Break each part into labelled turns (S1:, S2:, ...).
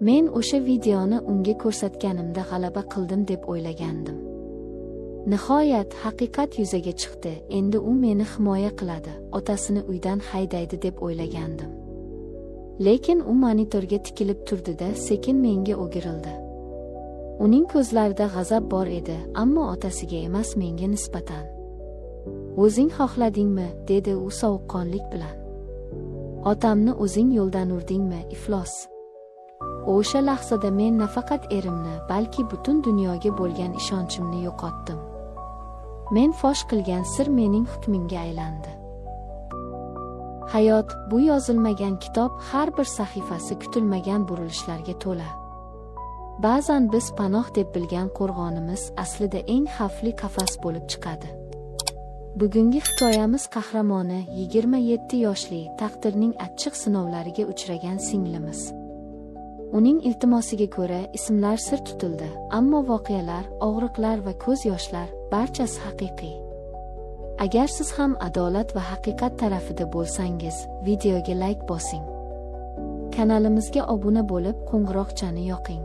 S1: Men o'sha videoni unga ko'rsatganimda g'alaba qildim deb o'ylagandim. Nihoyat haqiqat yuzaga chiqdi. Endi u meni himoya qiladi, otasini uydan haydaydi deb o'ylagandim. Lekin u monitorga tikilib turdi-da, sekin menga o'girildi. Uning ko'zlarida g'azab bor edi, ammo otasiga emas, menga nisbatan. "O'zing xohladingmi?" dedi u sovuqqonlik bilan. "Otamni o'zing yo'ldan urdingmi, iflos?" O'sha lahzada men nafaqat erimni, balki butun dunyoga bo'lgan ishonchimni yo'qotdim. Men fosh qilgan sir mening hukmimga aylandi. Hayot bu yozilmagan kitob, har bir sahifasi kutilmagan burilishlarga to'la. Ba'zan biz panoh deb bilgan qo'rg'onimiz aslida eng xavfli qafas bo'lib chiqadi. Bugungi hikoyamiz qahramoni 27 yoshli, taqdirning achchiq sinovlariga uchragan singlimiz. Uning iltimosiga ko'ra ismlar sir tutildi, ammo voqealar, og'riqlar va ko'z yoshlar barchasi haqiqiy. Agar siz ham adolat va haqiqat tarafida bo'lsangiz, videoga like bosing. Kanalimizga obuna bo'lib, qo'ng'iroqchani yoqing.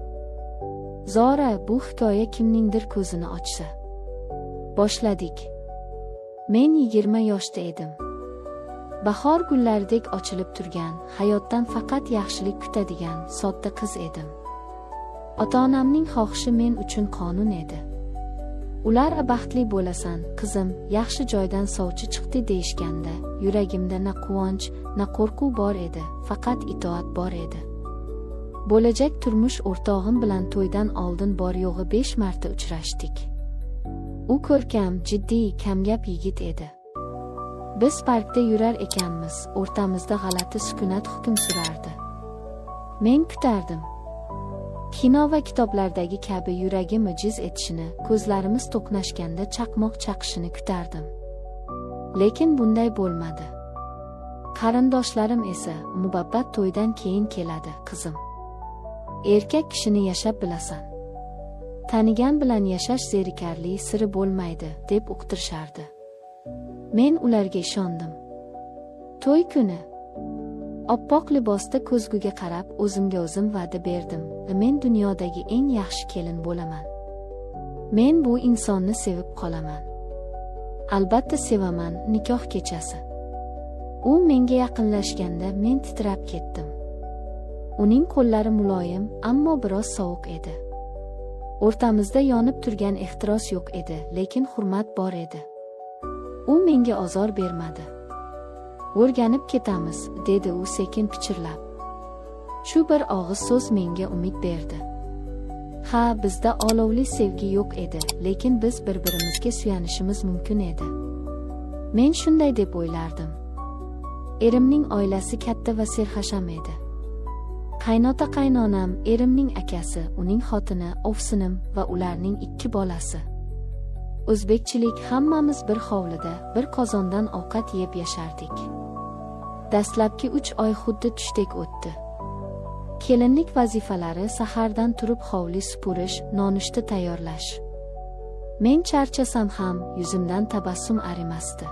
S1: Zora bu hikoya kimningdir ko'zini ochsa. Boshladik. Men 20 yoshda edim. Bahor gullaridek ochilib turgan, hayotdan faqat yaxshilik kutadigan sodda qiz edim. Ota-onamning xohishi men uchun qonun edi. Ular "Baxtli bo'lasan, qizim, yaxshi joydan sovchi chiqdi" deyishganda, yuragimda na quvonch, na qo'rquv bor edi, faqat itoat bor edi. Bo'lajak turmush o'rtog'im bilan to'ydan oldin bor yo'g'i 5 marta uchrashdik. U ko'rkam, jiddiy, kamgap yigit edi. Biz parkda yurar ekanmiz, o'rtamizda g'alati sukunat hukm surardi. Men kutardim. Kino va kitoblardagi kabi yuragim jiz etishini, ko'zlarimiz to'qnashganda chaqmoq chaqishini kutardim. Lekin bunday bo'lmadi. Qarindoshlarim esa "Muhabbat to'ydan keyin keladi, qizim. Erkak kishini yashab bilasan. Tanigan bilan yashash zerikarli, siri bo'lmaydi" deb uqtirishardi. Men ularga ishondim. To'y kuni oppoq libosda ko'zguga qarab o'zimga o'zim va'da berdim. Men dunyodagi eng yaxshi kelin bo'laman. Men bu insonni sevib qolaman. Albatta sevaman. Nikoh kechasi. U menga yaqinlashganda men titrab ketdim. Uning qo'llari muloyim, ammo biroz sovuq edi. O'rtamizda yonib turgan ehtiros yo'q edi, lekin hurmat bor edi. U menga ozor bermadi. "O'rganib ketamiz", dedi u sekin pichirlab. Shu bir og'iz so'z menga umid berdi. Ha, bizda olovli sevgi yo'q edi, lekin biz bir-birimizga suyanishimiz mumkin edi. Men shunday deb o'ylardim. Erimning oilasi katta va serhasham edi. Qaynota-qaynonam, erimning akasi, uning xotini, ovsinim va ularning 2 bolasi. O'zbekchilik, hammamiz bir hovlida, bir qozondan ovqat yeb yashardik. Dastlabki 3 oy xuddi tushdek o'tdi. Kelinlik vazifalari sahardan turib hovli supurish, nonushta tayyorlash. Men charchasam ham yuzimdan tabassum arimasdi.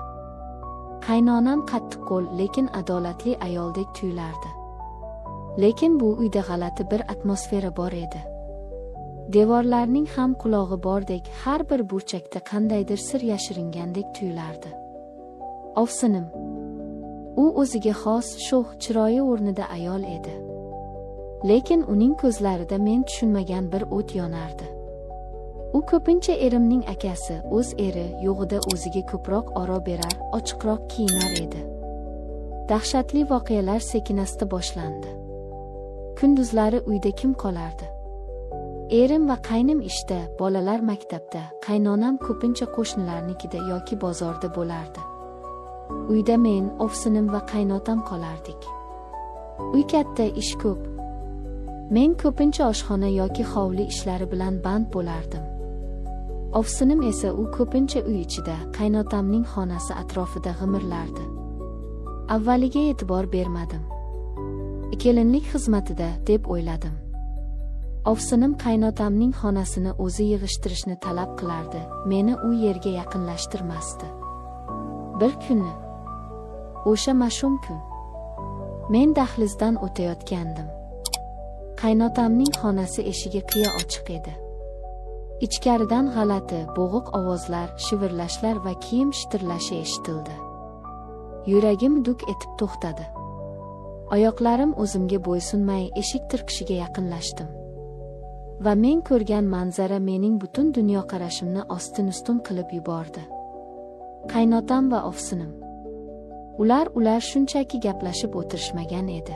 S1: Qaynonam qattiqqo'l, lekin adolatli ayoldek tuyulardi. Lekin bu uyda g'alati bir atmosfera bor edi. Devorlarning ham qulog'i bordek, har bir burchakda qandaydir sir yashiringandek tuyulardi. Ovsinim. U o'ziga xos, sho'x, chiroyi o'rnida ayol edi. Lekin uning ko'zlarida men tushunmagan bir o't yonardi. U ko'pincha erimning akasi, o'z eri yo'g'ida o'ziga ko'proq oro berar, ochiqroq kiyinar edi. Dahshatli voqealar sekinasta boshlandi. Kunduzlari uyda kim qolardi? Erim va qaynim ishda, bolalar maktabda, qaynonam ko'pincha qo'shnilarnikida yoki bozorda bo'lardi. Uyda men, ovsinim va qaynotam qolardik. Uy katta, ish ko'p. Men ko'pincha oshxona yoki hovli ishlari bilan band bo'lardim. Ovsinim esa u ko'pincha uy ichida, qaynotamning xonasi atrofida g'imirlardi. Avvaliga e'tibor bermadim. Kelinlik xizmatida deb o'yladim. Ovsinim qaynotamning xonasini o'zi yig'ishtirishni talab qilardi, meni u yerga yaqinlashtirmasdi. Bir kuni, o'sha mash'um kun, men dahlizdan o'tayotgandim. Qaynotamning xonasi eshigi qiya ochiq edi. Ichkaridan g'alati, bo'g'iq ovozlar, shivirlashlar va kiyim shitirlashi eshitildi. Yuragim duk etib to'xtadi. Oyoqlarim o'zimga bo'ysunmay eshik tirqishiga yaqinlashdim. Va men ko'rgan manzara mening butun dunyoqarashimni ostin-ustun qilib yubordi. Qaynotam va ovsinim. Ular shunchaki gaplashib o'tirishmagan edi.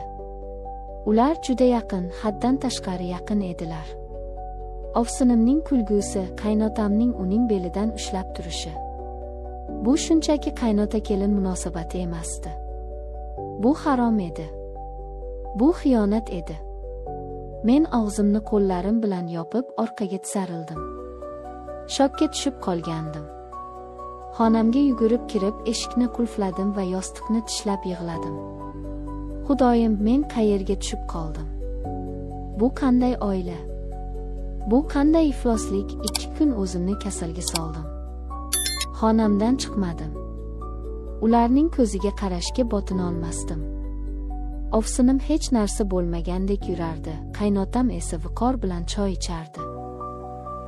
S1: Ular juda yaqin, haddan tashqari yaqin edilar. Ovsinimning kulgusi, qaynotamning uning belidan ushlab turishi. Bu shunchaki qaynota-kelin munosabati emasdi. Bu harom edi. Bu xiyonat edi. Men og'zimni qo'llarim bilan yopib orqaga tisarildim. Shokka tushib qolgandim. Xonamga yugurib kirib eshikni qulfladim va yostiqni tishlab yig'ladim. Xudoyim, men qayerga tushib qoldim? Bu qanday oila? Bu qanday ifloslik? 2 kun o'zimni kasalga soldim. Xonamdan chiqmadim. Ularning ko'ziga qarashga botina olmasdim. Ovsinim hech narsa bo'lmagandek yurardi, qaynotam esa viqor bilan choy ichardi.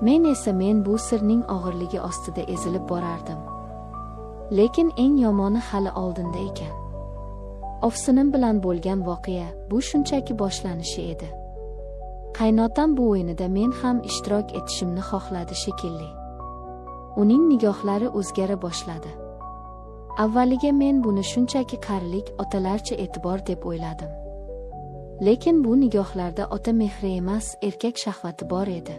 S1: Men bu sirning og'irligi ostida ezilib borardim. Lekin eng yomoni hali oldinda ekan. Ovsinim bilan bo'lgan voqea bu shunchaki boshlanishi edi. Qaynotam bu o'yinida men ham ishtirok etishimni xohladi shekilli. Uning nigohlari o'zgara boshladi. Avvaliga men buni shunchaki qarilik, otalarcha e'tibor deb o'yladim. Lekin bu nigohlarda ota mehri emas, erkak shahvati bor edi.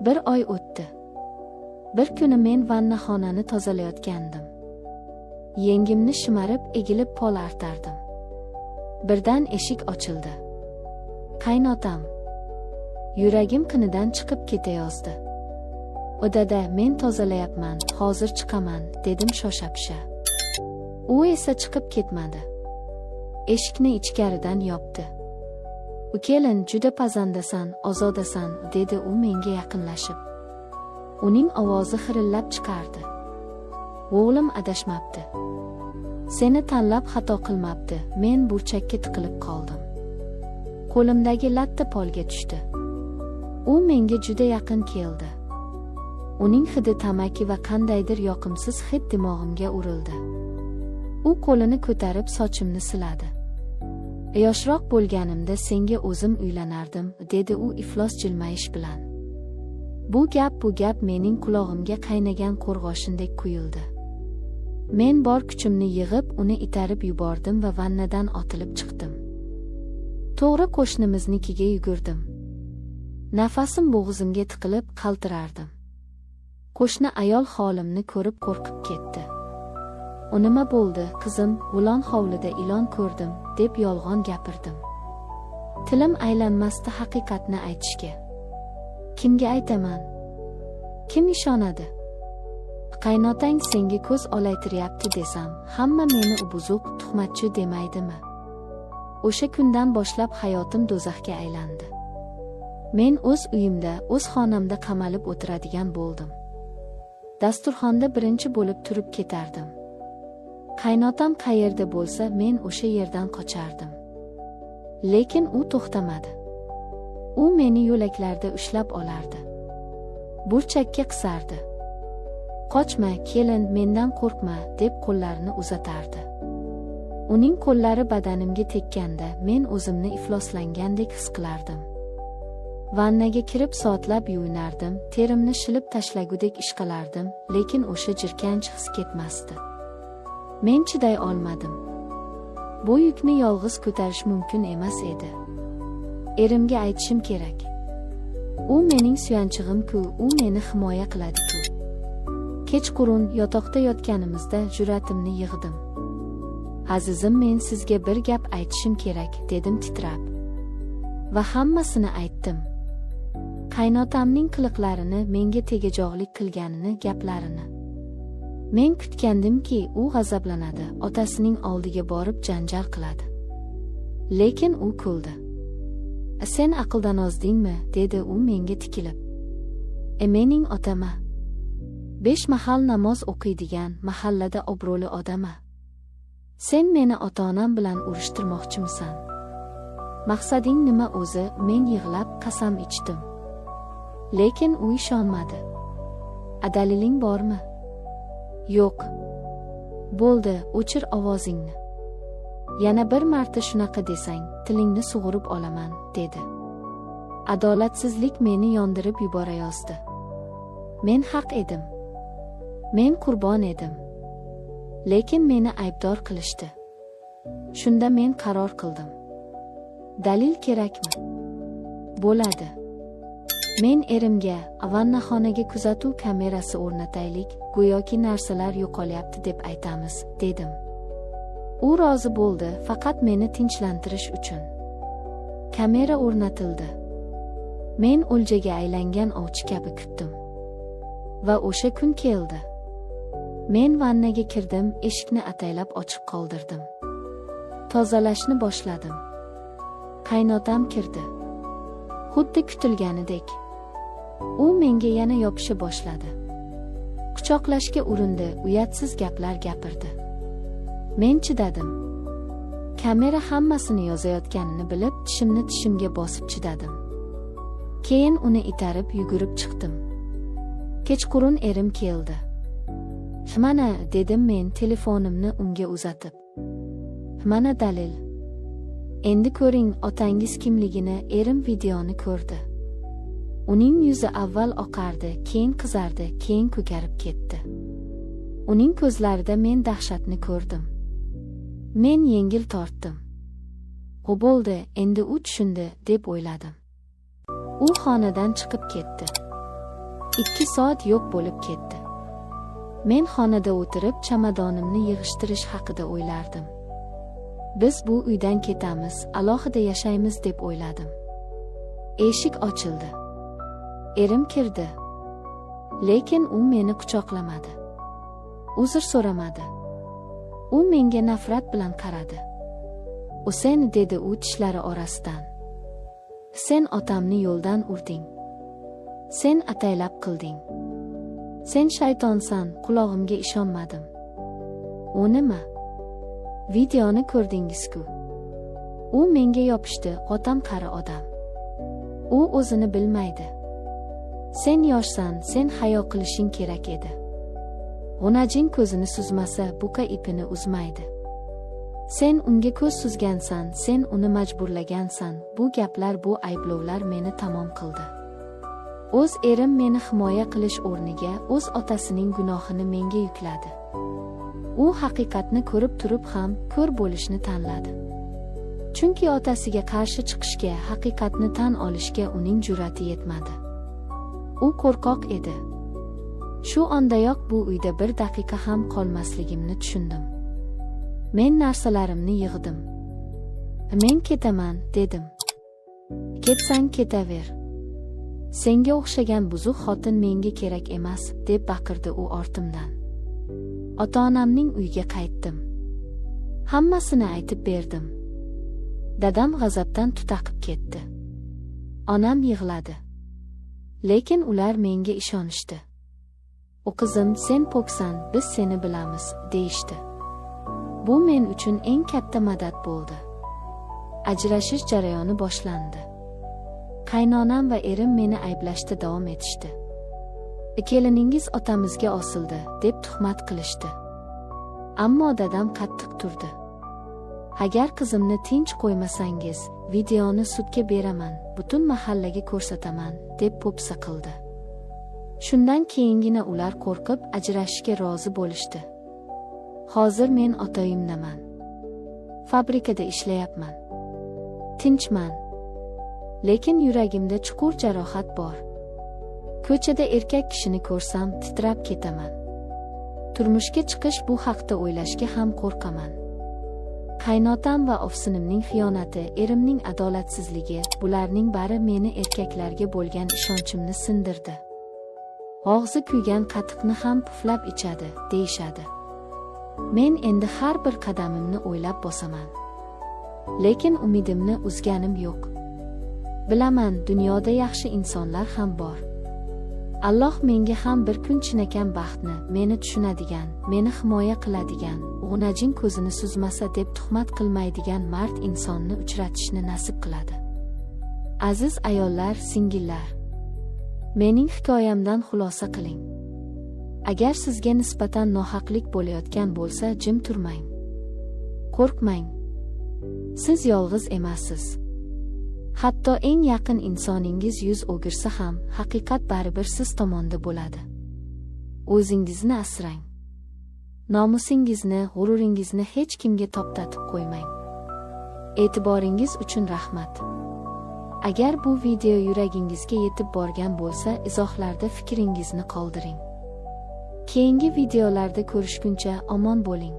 S1: Bir oy o'tdi. Bir kuni men vannaxonani tozalayotgandim. Yengimni shimarib, egilib pol artardim. Birdan eshik ochildi. Qaynotam. Yuragim qinidan chiqib ketayozdi. Odada, men tozalayapman, hozir chiqaman, dedim shosha-pisha. U esa chiqib ketmadi. Eshikni ichkaridan yopdi. "Kelin, juda pazandasan, ozodasan", dedi u menga yaqinlashib. Uning ovozi xirillab chiqardi. "O'g'lim adashmabdi. Seni tanlab xato qilmabdi." Men burchakka tiqilib qoldim. Qo'limdagi latta polga tushdi. U menga juda yaqin keldi. Uning hidi tamaki va qandaydir yoqimsiz hid dimog'imga urildi. U qo'lini ko'tarib sochimni siladi. "Yoshroq bo'lganimda senga o'zim uylanardim", dedi u iflos jilmayish bilan. Bu gap mening qulog'imga qaynagan qo'rg'oshindek quyildi. Men bor kuchimni yig'ib uni itarib yubordim va vannadan otilib chiqdim. To'g'ri qo'shnimiznikiga yugurdim. Nafasim bo'g'zimga tiqilib qaltirardim. Qo'shni ayol holimni ko'rib qo'rqib ketdi. "U nima bo'ldi, qizim? G'ulon hovlida ilon ko'rdim", deb yolg'on gapirdim. Tilim aylanmasdi haqiqatni aytishga. Kimga aytaman? Kim ishonadi? Qaynotang senga ko'z olaytiryapti desam, hamma meni buzuq, tuhmatchi demaydimi? O'sha kundan boshlab hayotim do'zaxga aylandi. Men o'z uyimda, o'z xonamda qamalib o'tiradigan bo'ldim. Dasturxonda birinchi bo'lib turib ketardim. Qaynotam qayerda bo'lsa, men o'sha yerdan qochardim. Lekin u to'xtamadi. U meni yo'laklarda ushlab olardi. Burchakka qisardi. "Qochma, kelin, mendan qo'rqma", deb qo'llarini uzatardi. Uning qo'llari badanimga tekkanda men o'zimni ifloslangandek his qilardim. Vannaga kirib soatlab yuvinardim, terimni shilib tashlagudek ishqalardim, lekin o'sha jirkanch his ketmasdi. Men chiday olmadim. Bu yukni yolg'iz ko'tarish mumkin emas edi. Erimga aytishim kerak. U mening suyanchig'im-ku, u meni himoya qiladi-ku. Kechqurun yotoqda yotganimizda jur'atimni yig'dim. "Azizim, men sizga bir gap aytishim kerak", dedim titrab. Va hammasini aytdim. Qaynotamning qiliqlarini, menga tegajog'lik qilganini, gaplarini. Men kutgandimki, u g'azablanadi, otasining oldiga borib janjal qiladi. Lekin u kuldi. "Sen aqldan ozdingmi?" dedi u menga tikilib. Mening otama. 5 mahal namoz o'qiydigan, mahallada obro'li odama. Sen meni ota-onam bilan urushtirmoqchimisan? Maqsading nima o'zi? Men yig'lab qasam ichdim. Lekin u ishonmadi. Daliling bormi? Yo'q. Bo'ldi, o'chir ovozingni. Yana bir marta shunaqa desang, tilingni sug'urib olaman, dedi. Adolatsizlik meni yondirib yuborayozdi. Men haq edim. Men qurbon edim. Lekin meni aybdor qilishdi. Shunda men qaror qildim. Dalil kerakmi? Bo'ladi. Men erimga vannaxonaga kuzatuv kamerasi o'rnataylik, go'yoki narsalar yo'qolyapti deb aytamiz, dedim. U rozi bo'ldi, faqat meni tinchlantirish uchun. Kamera o'rnatildi. Men o'ljaga aylangan ovchi kabi kutdim. Va o'sha kun keldi. Men vannaga kirdim, eshikni ataylab ochiq qoldirdim. Tozalashni boshladim. Qaynotam kirdi. Xuddi kutilganidek. U menga yana yopisha boshladi. Quchoqlashga urindi, uyatsiz gaplar gapirdi. Men chidadim. Kamera hammasini yozayotganini bilib, tishimni tishimga bosib chidadim. Keyin uni itarib yugurib chiqdim. Kechqurun erim keldi. "Mana", dedim men telefonimni unga uzatib. "Mana dalil. Endi ko'ring otangiz kimligini." Erim videoni ko'rdi. Uning yuzi avval oqardi, keyin qizardi, keyin ko'karib ketdi. Uning ko'zlarida men dahshatni ko'rdim. Men yengil tortdim. "O bo'ldi, endi u tushundi", deb o'yladim. U xonadan chiqib ketdi. 2 soat yo'q bo'lib ketdi. Men xonada o'tirib chamadonimni yig'ishtirish haqida o'ylardim. Biz bu uydan ketamiz, alohida yashaymiz deb o'yladim. Eshik ochildi. Erim kirdi. Lekin u meni quchoqlamadi. Uzr so'ramadi. U menga nafrat bilan qaradi. "Sen", dedi u tishlari orasidan. "Sen otamni yo'ldan urding. Sen ataylab qilding. Sen shaytonsan", qulog'imga ishonmadim. "U nima? Videoni ko'rdingiz-ku?" U menga yopishdi, "Otam qari odam. U o'zini bilmaydi. Sen yoshsan, sen hayo qilishing kerak edi. G'unajing ko'zini suzmasa, buqa ipini uzmaydi. Sen unga ko'z suzgansan, sen uni majburlagansan." Bu gaplar, bu ayblovlar meni tamom qildi. O'z erim meni himoya qilish o'rniga o'z otasining gunohini menga yukladi. U haqiqatni ko'rib turib ham ko'r bo'lishni tanladi. Chunki otasiga qarshi chiqishga, haqiqatni tan olishga uning jur'ati yetmadi. U qo'rqoq edi. Shu ondayoq bu uyda bir daqiqa ham qolmasligimni tushundim. Men narsalarimni yig'dim. "Men ketaman", dedim. "Ketsang ketaver. Senga o'xshagan buzuq xotin menga kerak emas", deb baqirdi u ortimdan. Ota-onamning uyiga qaytdim. Hammasini aytib berdim. Dadam g'azabdan tutaqib ketdi. Onam yig'ladi. Lekin ular menga ishonishdi. "O qizim, sen poksan, biz seni bilamiz", deyishdi. Bu men uchun eng katta madad bo'ldi. Ajrashish jarayoni boshlandi. Qaynonam va erim meni ayblashda davom etishdi. "Keliningiz otamizga osildi", deb tuhmat qilishdi. Ammo dadam qattiq turdi. "Agar qizimni tinch qo'ymasangiz, videoni sudga beraman, butun mahallaga ko'rsataman", deb po'pisa qildi. Shundan keyingina ular qo'rqib ajrashishga rozi bo'lishdi. Hozir men ota-uyimdaman. Fabrikada ishlayapman. Tinchman. Lekin yuragimda chuqur jarohat bor. Ko'chada erkak kishini ko'rsam titrab ketaman. Turmushga chiqish bu haqda o'ylashga ham qo'rqaman. Qaynotam va ovsinimning xiyonati, erimning adolatsizligi, bularning bari meni erkaklarga bo'lgan ishonchimni sindirdi. Og'zi kuygan qatiqni ham puflab ichadi, deyishadi. Men endi har bir qadamimni o'ylab bosaman. Lekin umidimni uzganim yo'q. Bilaman, dunyoda yaxshi insonlar ham bor. Alloh menga ham bir kun chinakam baxtni, meni tushunadigan, meni himoya qiladigan, g'unajin ko'zini suzmasa deb tuhmat qilmaydigan mard insonni uchratishni nasib qiladi. Aziz ayollar, singillar, mening hikoyamdan xulosa qiling. Agar sizga nisbatan nohaqlik bo'layotgan bo'lsa, jim turmang. Qo'rqmang. Siz yolg'iz emassiz. Hatto eng yaqin insoningiz yuz o'girsa ham, haqiqat baribir siz tomonda bo'ladi. O'zingizni asrang. Nomusingizni, g'ururingizni hech kimga toptatib qo'ymang. E'tiboringiz uchun rahmat. Agar bu video yuragingizga yetib borgan bo'lsa, izohlarda fikringizni qoldiring. Keyingi videolarda ko'rishguncha omon bo'ling.